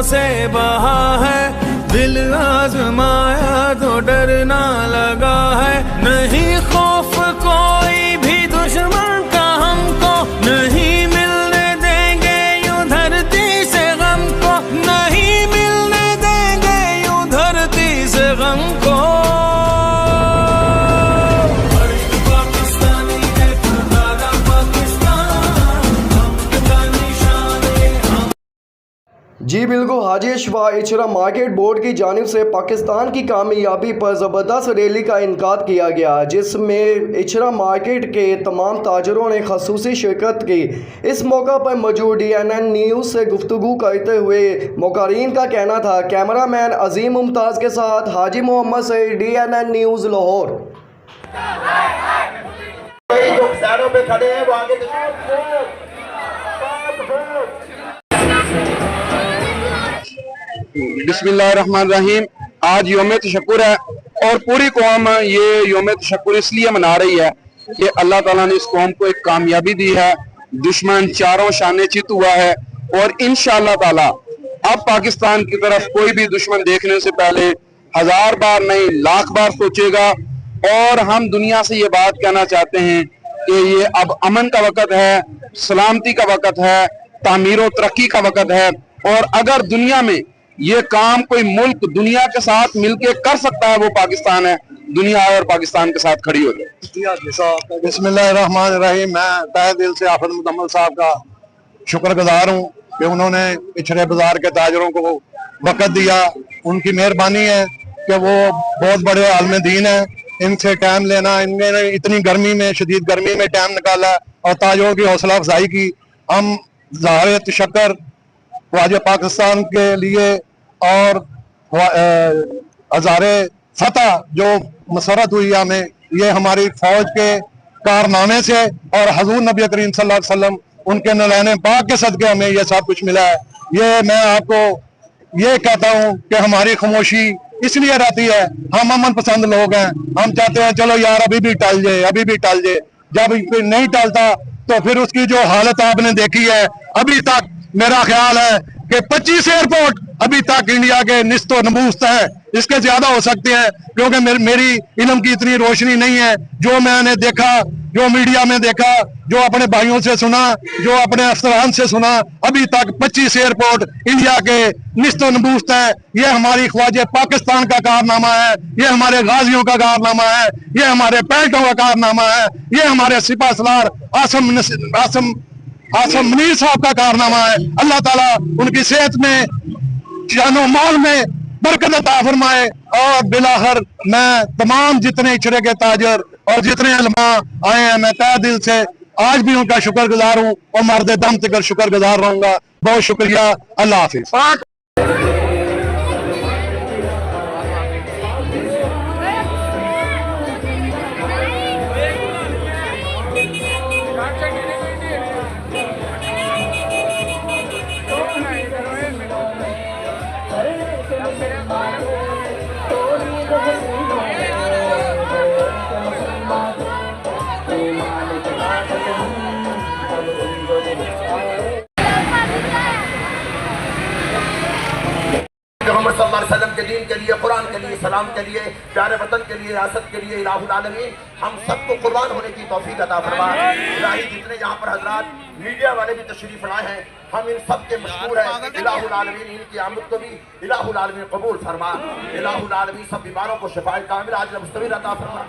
से बहा है, दिल आजमाया तो डरना लगा है। नहीं खौफ कोई भी दुश्मन का हमको, नहीं मिलने देंगे यूं धरती से गम को, नहीं मिलने देंगे यूं धरती से गम को। जी बिल्कुल, हाजी अशफाक इचरा मार्केट बोर्ड की जानिब से पाकिस्तान की कामयाबी पर ज़बरदस्त रैली का इनकाद किया गया, जिसमें इचरा मार्केट के तमाम ताजरों ने खसूसी शिरकत की। इस मौका पर मौजूद DNN न्यूज़ से गुफ्तगू करते हुए मुक़र्रीन का कहना था। कैमरामैन अजीम मुमताज़ के साथ हाजी मोहम्मद सईद, DNN न्यूज़ लाहौर। पे खड़े हैं वो आगे बिस्मिल्लाहिर्रहमानिर्रहीम। आज योम तशक्कुर है और पूरी कौम ये योम तशक्कुर इसलिए मना रही है कि अल्लाह ताला ने इस कौम को एक कामयाबी दी है। दुश्मन चारों शाने चित हुआ है और इंशाअल्लाह ताला अब पाकिस्तान की तरफ कोई भी दुश्मन देखने से पहले 1000 बार नहीं लाख बार सोचेगा। और हम दुनिया से ये बात कहना चाहते हैं कि ये अब अमन का वक़्त है, सलामती का वक़्त है, तामीर और तरक्की का वक़्त है। और अगर दुनिया में ये काम कोई मुल्क दुनिया के साथ मिलके कर सकता है वो पाकिस्तान है। दुनिया और पाकिस्तान के साथ खड़ी हो जाए। बिस्मिल्लाहिर्रहमानिर्रहीम। मैं तहे दिल से आफत मुतम्मल साहब का शुक्रगुजार हूँ कि उन्होंने इचरे बाजार के ताजरों को वक़्त दिया। उनकी मेहरबानी है कि वो बहुत बड़े आलम दीन है, इनसे टाइम लेना, इनने इतनी गर्मी में, शदीद गर्मी में टाइम निकाला और ताजरों की हौसला अफजाई की। हम ज़ाहिर तशक्कुर ख्वाजा पाकिस्तान के लिए और हज़ारे फतह जो मसरत हुई हमें, ये हमारी फौज के कारनामे से और हजूर नबी करीम सल्लल्लाहु अलैहि वसल्लम उनके नलैने पाक के सदके हमें ये सब कुछ मिला है। ये मैं आपको ये कहता हूँ कि हमारी खामोशी इसलिए रहती है, हम अमन पसंद लोग हैं। हम चाहते हैं चलो यार अभी भी टल जाए, अभी भी टल जाए। जब फिर नहीं टलता तो फिर उसकी जो हालत आपने देखी है अभी तक, मेरा ख्याल है कि 25 एयरपोर्ट अभी तक इंडिया के निस्तो नबूस्त है। इसके ज्यादा हो सकते हैं क्योंकि मेरी इल्म की इतनी रोशनी नहीं है। जो मैंने देखा, जो मीडिया में देखा, जो अपने भाइयों से सुना, जो अपने अफसरान से सुना, अभी तक 25 एयरपोर्ट इंडिया के निस्तो नबूस्त है। ये हमारी ख्वाजा पाकिस्तान का कारनामा है, ये हमारे गाजियों का कारनामा है, ये हमारे पैल्टों का कारनामा है, ये हमारे सिपा सलार आसम मुनीर साहब का कारनामा है। अल्लाह ताला उनकी सेहत में, जानो माल में बरकत अता फरमाए। और बिलाखिर मैं तमाम जितने इचरे के ताजर और जितने उलमा आए हैं, मैं तहे दिल से आज भी उनका शुक्रगुजार हूँ और मर्द दम तक शुक्रगुजार रहूंगा। बहुत शुक्रिया। अल्लाह हाफिज। मोहम्मद सल्लल्लाहु अलैहि वसल्लम के दीन के लिए, कुरान के लिए, सलाम के लिए, प्यारे वतन के लिए, रियासत के लिए इलाहुल आलमीन हम सबको कुर्बान होने की तौफीक अता फरमा। इलाही जितने यहाँ पर हजरात मीडिया वाले भी तशरीफ लाए हैं, हम इन सब के मशहूर हैं। इलाहुल आलमीन इनकी आमद को भी इलाहुल आलमीन कबूल फरमा। इलाहुल आलमीन सब बीमारों को शिफाए कामिल आजिल मुस्तमिर अता फरमा।